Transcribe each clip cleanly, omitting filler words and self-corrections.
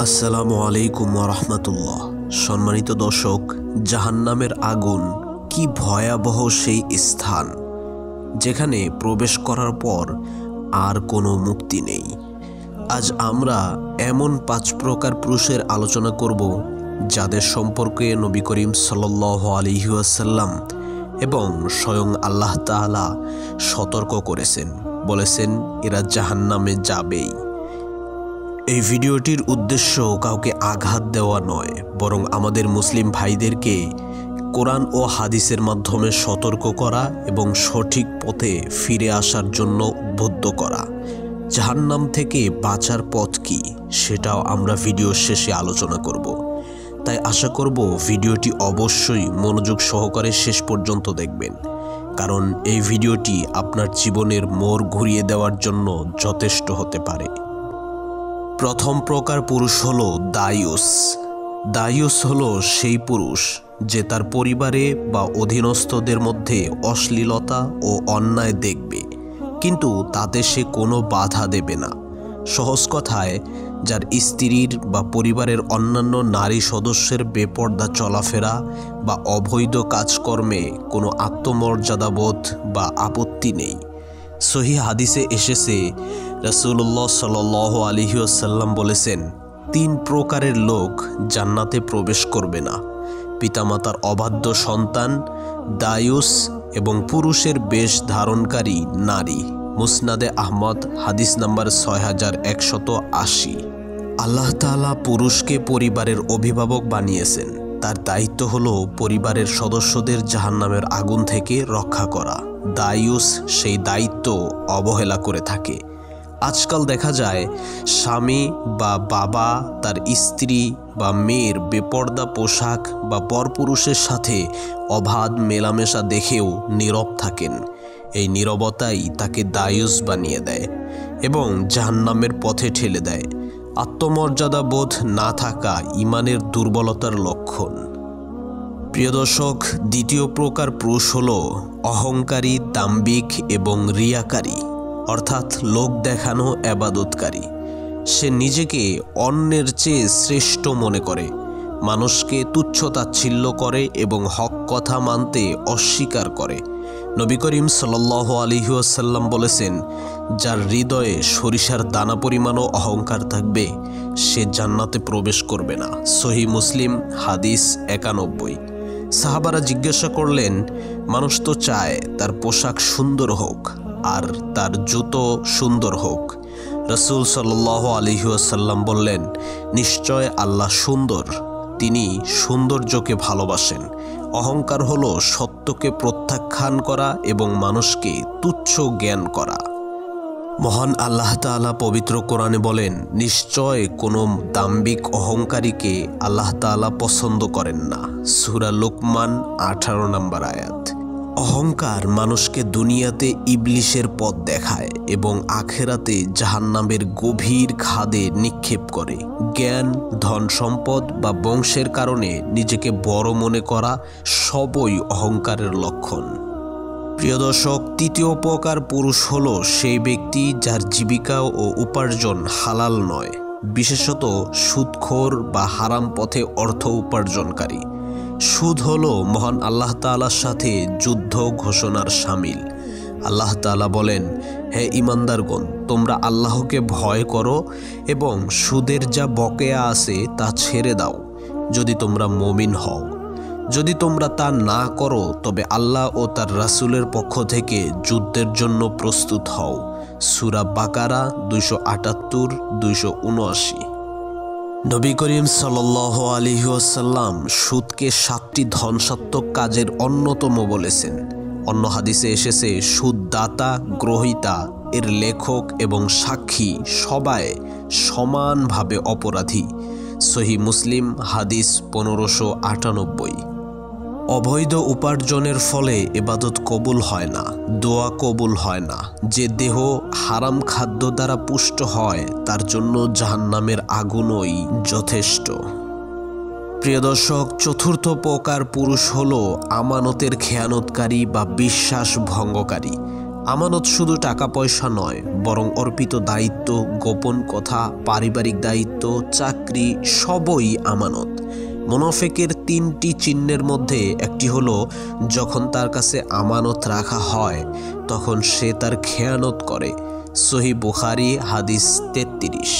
আসসালামু আলাইকুম ওয়া রাহমাতুল্লাহ। সম্মানিত দর্শক, জাহান্নামের আগুন কি ভয়াবহ সেই স্থান যেখানে প্রবেশ করার পর আর কোনো মুক্তি নেই। আজ আমরা এমন 5 প্রকার পুরুষের আলোচনা করব যাদের সম্পর্কে নবী করিম সাল্লাল্লাহু আলাইহি ওয়াসাল্লাম এবং স্বয়ং আল্লাহ তাআলা সতর্ক করেছেন, বলেছেন এরা জাহান্নামে যাবেই। এই ভিডিওটির উদ্দেশ্য কাউকে আঘাত দেওয়া নয়, বরং আমাদের মুসলিম ভাইদেরকে কোরআন ও হাদিসের মাধ্যমে সতর্ক করা এবং সঠিক পথে ফিরে আসার জন্য উদ্বুদ্ধ করা। জাহান্নাম থেকে বাঁচার পথ কি সেটাও আমরা ভিডিওর শেষে আলোচনা করব। তাই আশা করব ভিডিওটি অবশ্যই মনোযোগ সহকারে শেষ পর্যন্ত দেখবেন, কারণ এই ভিডিওটি আপনার জীবনের মোড় ঘুরিয়ে দেওয়ার জন্য যথেষ্ট হতে পারে। প্রথম প্রকার পুরুষ হলো দায়ুস। দায়ুস হলো সেই পুরুষ যে তার পরিবারে বা অধীনস্থদের মধ্যে অশ্লীলতা ও অন্যায় দেখবে, কিন্তু তাতে সে কোনো বাধা দেবে না। সহজ কথায়, যার স্ত্রীর বা পরিবারের অন্যান্য নারী সদস্যের বেপর্দা চলাফেরা বা অবৈধ কাজকর্মে কোনো আত্মমর্যাদাবোধ বা আপত্তি নেই। সহিহ হাদিসে এসেছে, রাসূলুল্লাহ সাল্লাল্লাহু আলাইহি ওয়াসাল্লাম বলেছেন, 3 প্রকারের লোক জান্নাতে প্রবেশ করবে না: পিতামাতার অবাধ্য সন্তান, দায়ুস এবং পুরুষের বেশ ধারণকারী নারী। মুসনাদে আহমদ, হাদিস নাম্বার 6180। আল্লাহ তাআলা পুরুষকে পরিবারের অভিভাবক বানিয়েছেন। তার দায়িত্ব হলো পরিবারের সদস্যদের জাহান্নামের আগুন থেকে রক্ষা করা। দায়ুস সেই দায়িত্ব অবহেলা করে থাকে। আজকাল দেখা যায় স্বামী বা বাবা তার স্ত্রী বা মেয়ের বেপর্দা পোশাক বা পরপুরুষের সাথে অবাধ মেলামেশা দেখেও নীরব থাকেন। এই নীরবতাই তাকে দায়ুস বানিয়ে দেয় এবং জাহান্নামের পথে ঠেলে দেয়। আত্মমর্যাদা বোধ না থাকা ঈমানের দুর্বলতার লক্ষণ। প্রিয় দর্শক, দ্বিতীয় প্রকার পুরুষ হলো অহংকারী, দাম্ভিক এবং রিয়াকারী, অর্থাৎ লোক দেখানো ইবাদতকারী। সে নিজেকে অন্যের চেয়ে শ্রেষ্ঠ মনে করে, মানুষকে তুচ্ছ-তাচ্ছিল্য করে এবং হক কথা মানতে অস্বীকার করে। নবী করিম সাল্লাল্লাহু আলাইহি ওয়াসাল্লাম বলেছেন, যার হৃদয়ে সরিষার দানা পরিমাণও অহংকার থাকবে সে জান্নাতে প্রবেশ করবে না। সহিহ মুসলিম, হাদিস 91। সাহাবারা জিজ্ঞাসা করলেন, মানুষ তো চায় তার পোশাক সুন্দর হোক আর তার জুতো সুন্দর হোক। রাসূল সাল্লাল্লাহু আলাইহি ওয়াসাল্লাম বললেন, নিশ্চয় আল্লাহ সুন্দর, তিনি সৌন্দর্যকে ভালোবাসেন। অহংকার হলো সত্যকে প্রত্যাখ্যান করা এবং মানুষকে তুচ্ছ জ্ঞান করা। মহান আল্লাহ তাআলা পবিত্র কোরআনে বলেন, নিশ্চয় কোনো দাম্ভিক অহংকারীকে আল্লাহ তাআলা পছন্দ করেন না। সূরা লোকমান 18 নম্বর আয়াত। অহংকার মানুষকে দুনিয়াতে ইবলিশের পথ দেখায় এবং আখেরাতে জাহান্নামের গভীর খাদে নিক্ষেপ করে। জ্ঞান, ধন সম্পদ বা বংশের কারণে নিজেকে বড় মনে করা সবই অহংকারের লক্ষণ। প্রিয় দর্শক, তৃতীয় প্রকার পুরুষ হলো সেই ব্যক্তি যার জীবিকা ও উপার্জন হালাল নয়, বিশেষত সুদখোর বা হারাম পথে অর্থ উপার্জনকারী। সুদ হলো মহান আল্লাহ তাআলার সাথে যুদ্ধ ঘোষণার শামিল। আল্লাহ তাআলা বলেন, হে ঈমানদারগণ, তোমরা আল্লাহকে ভয় করো এবং সুদের যা বকেয়া আছে তা ছেড়ে দাও, যদি তোমরা মুমিন হও। যদি তোমরা তা না করো তবে আল্লাহ ও তার রাসূলের পক্ষ থেকে যুদ্ধের জন্য প্রস্তুত হও। সূরা বাকারা 278, 279। নবী করিম সাল্লাল্লাহু আলাইহি ওয়াসাল্লাম সুদকে 7টি ধ্বংসাত্মক কাজের অন্যতম বলেছেন। অন্য হাদিসে এসেছে, সুদদাতা, গ্রহীতা, এর লেখক এবং সাক্ষী সবাই সমানভাবে অপরাধী। সহিহ মুসলিম, হাদিস 1598। অবৈধ উপার্জনের ফলে ইবাদত কবুল হয় না, দোয়া কবুল হয় না। যে দেহ হারাম খাদ্য দ্বারা পুষ্ট হয় তার জন্য জাহান্নামের আগুনই যথেষ্ট। প্রিয় দর্শক, চতুর্থ প্রকার পুরুষ হলো আমানতের খেয়ানতকারী বা বিশ্বাস ভঙ্গকারী। আমানত শুধু টাকা পয়সা নয়, বরং অর্পিত দায়িত্ব, গোপন কথা, পারিবারিক দায়িত্ব, চাকরি সবই আমানত। মুনাফিকের 3টি চিহ্নের মধ্যে একটি হলো যখন তার কাছে আমানত রাখা হয় তখন সে তার খেয়ানত করে। সহিহ বুখারী হাদিস 33।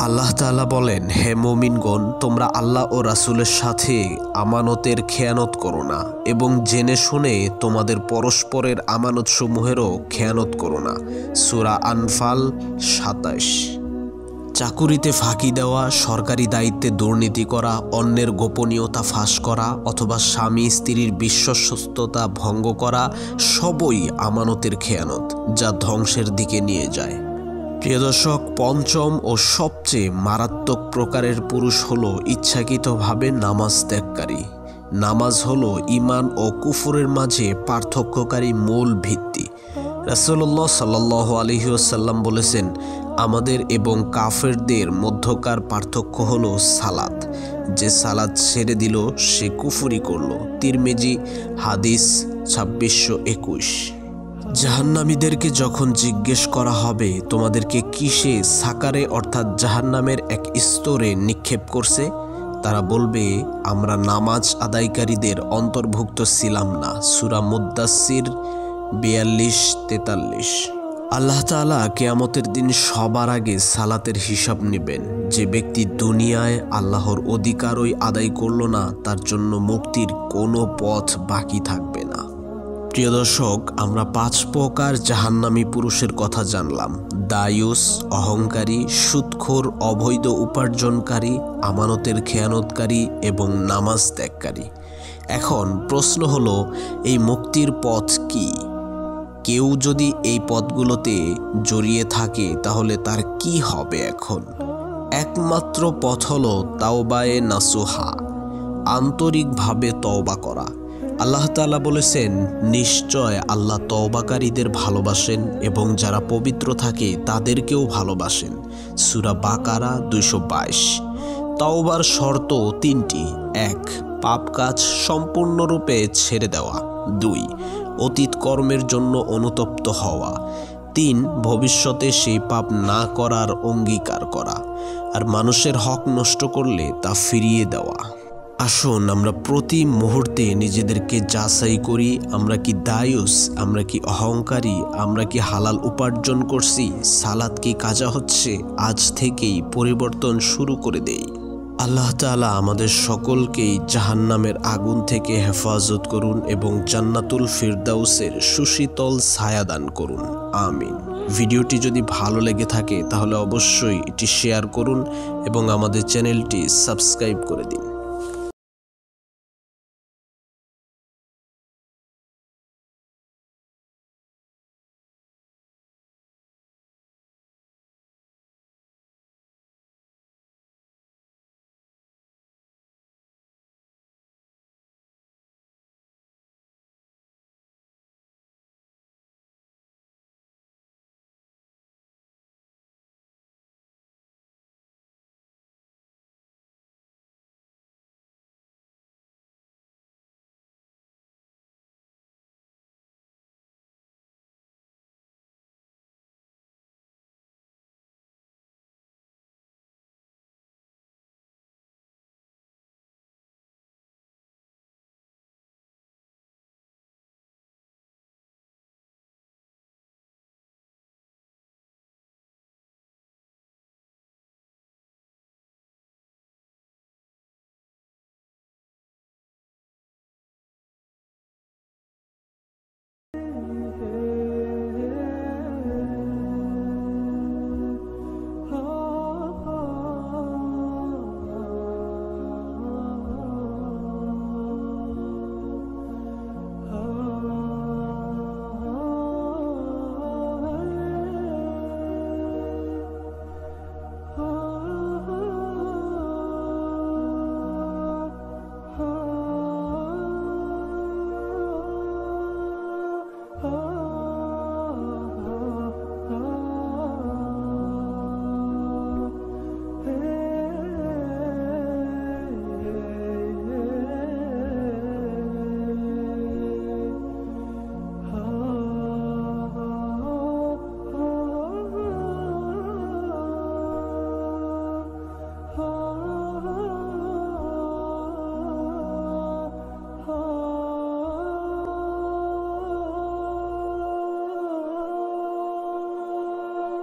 আল্লাহ তাআলা বলেন, হে মুমিনগণ, তোমরা আল্লাহ ও রাসূলের সাথে আমানতের খেয়ানত করো না এবং জেনে শুনে তোমাদের পরস্পরের আমানতসমূহেরও খেয়ানত করো না। সূরা আনফাল 27। চাকুরিতে ফাঁকি দেওয়া, সরকারি দায়িত্বে দুর্নীতি করা, অন্যের গোপনীয়তা ফাঁস করা অথবা স্বামী স্ত্রীর বিশ্বস্ততা ভঙ্গ করা সবই আমানতের খেয়ানত, যা ধ্বংসের দিকে নিয়ে যায়। প্রিয় দর্শক, পঞ্চম ও সবচেয়ে মারাত্মক প্রকারের পুরুষ হলো ইচ্ছাকৃতভাবে নামাজ ত্যাগকারী। নামাজ হলো ঈমান ও কুফরের মাঝে পার্থক্যকারী মূল ভিত্তি। রাসূলুল্লাহ সাল্লাল্লাহু আলাইহি ওয়াসাল্লাম বলেছেন, আমাদের এবং কাফেরদের মধ্যকার পার্থক্য হলো সালাত। যে সালাত ছেড়ে দিল সে কুফরি করল। তিরমিজি হাদিস 2621। জাহান্নামীদেরকে যখন জিজ্ঞেস করা হবে তোমাদেরকে কিসে সাকারে অর্থাৎ জাহান্নামের এক স্তরে নিক্ষেপ করছে, তারা বলবে আমরা নামাজ আদায়কারীদের অন্তর্ভুক্ত ছিলাম না। সূরা মুদ্দাসসির 42-43। আল্লাহ তাআলা কিয়ামতের দিন সবার আগে সালাতের হিসাব নেবেন। যে ব্যক্তি দুনিয়ায় আল্লাহর অধিকারই আদায় করল না তার জন্য মুক্তির কোনো পথ বাকি থাকবে না। প্রিয় দর্শক, আমরা 5 প্রকার জাহান্নামী পুরুষের কথা জানলাম: দায়ুস, অহংকারী, সুদখোর, অবৈধ উপার্জনকারী, আমানতের খেয়ানতকারী এবং নামাজ ত্যাগকারী। এখন প্রশ্ন হলো, এই মুক্তির পথ কি? কেউ যদি এই পথগুলোতে জড়িয়ে থাকে তাহলে তার কি হবে? এখন একমাত্র পথ হলো তাওবায়ে নাসুহা, আন্তরিকভাবে তওবা করা। আল্লাহ তাআলা বলেছেন, নিশ্চয় আল্লাহ তওবাকারীদের ভালোবাসেন এবং যারা পবিত্র থাকে তাদেরকেও ভালোবাসেন। সূরা বাকারা 222। তওবার শর্ত 3টি: 1. পাপ কাজ সম্পূর্ণরূপে ছেড়ে দেওয়া। 2. অতীত কর্মের জন্য অনুতপ্ত হওয়া। 3. ভবিষ্যতে সেই পাপ না করার অঙ্গীকার করা। আর মানুষের হক নষ্ট করলে তা ফিরিয়ে দেওয়া। আসুন আমরা প্রতি মুহূর্তে নিজেদেরকে যাচাই করি, আমরা কি দায়ুস, আমরা কি অহংকারী, আমরা কি হালাল উপার্জন করছি, সালাত কি কাজা হচ্ছে। আজ থেকেই পরিবর্তন শুরু করে দেই। আল্লাহ তাআলা আমাদের সকলকেই জাহান্নামের আগুন থেকে হেফাজত করুন এবং জান্নাতুল ফিরদাউসের সুশীতল ছায়া দান করুন। আমিন। ভিডিওটি যদি ভালো লেগে থাকে তাহলে অবশ্যই এটি শেয়ার করুন এবং আমাদের চ্যানেলটি সাবস্ক্রাইব করে দিন।